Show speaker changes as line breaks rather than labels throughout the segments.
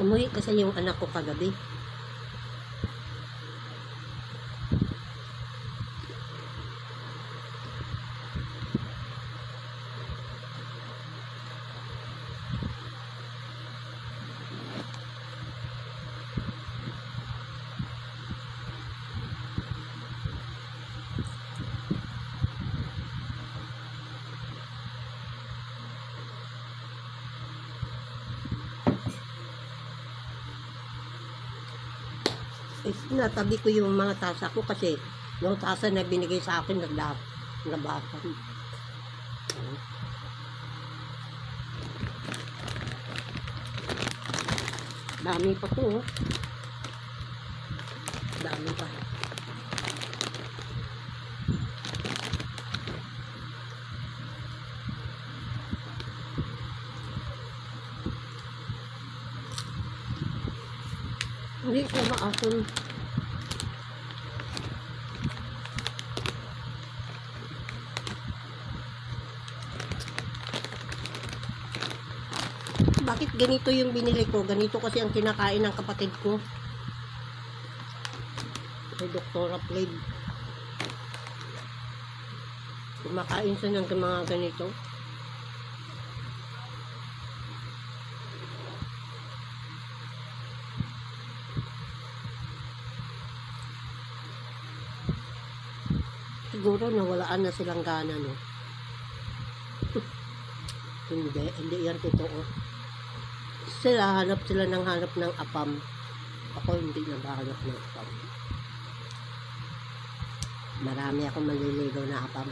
Umuwi kasi yung anak ko kagabi. Natabi ko yung mga tasa ko kasi yung tasa na binigay sa akin naglabasan. Dami pa to, oh. Dami pa. Hindi siya maason. Bakit ganito yung binili ko? Ganito kasi ang kinakain ng kapatid ko. Si Dr. Plaid. Kumakain siya ng mga ganito. Siguro nawalaan na silang gana, no? Hindi yan totoo. Hanap sila ng apam. Ako hindi naghahanap ng apam. Marami akong maliligaw na apam.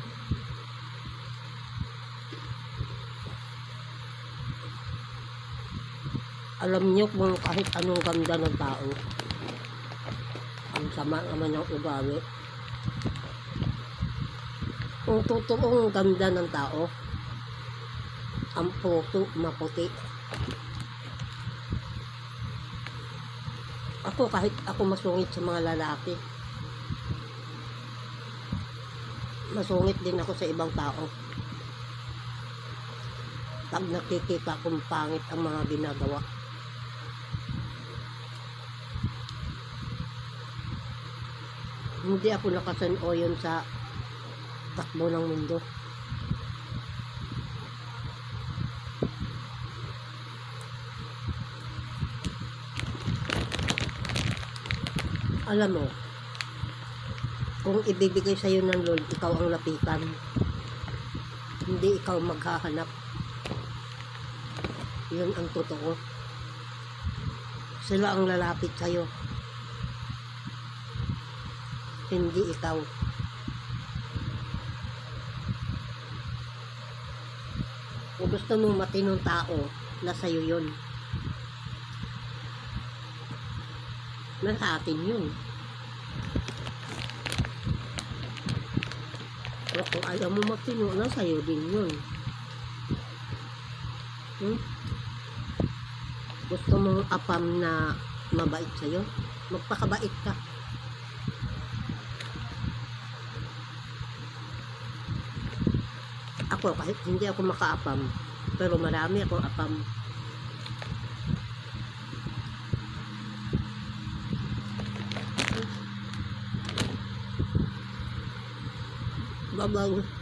Alam niyo kung kahit anong ganda ng tao, ang sama naman ng ugali. Kung totoong ganda ng tao, ang puso maputi. Ako, kahit ako masungit sa mga lalaki, masungit din ako sa ibang tao. Pag nakikita kong pangit ang mga ginagawa, hindi ako nakasanayon sa takbo ng mundo. Alam mo, kung ibibigay sa'yo ng Lord, ikaw ang lapitan. Hindi ikaw maghahanap. Yun ang totoo. Sila ang lalapit sa'yo. Hindi ikaw. Kung gusto mong matinong tao, nasa iyo yun. Nasa atin yun. Pero kung ayaw mo matino, nasa iyo din yun. Gusto mong apam na mabait sa'yo, magpakabait ka. Ako, kahit hindi ako makaapam, pero marami akong apam. Bye-bye.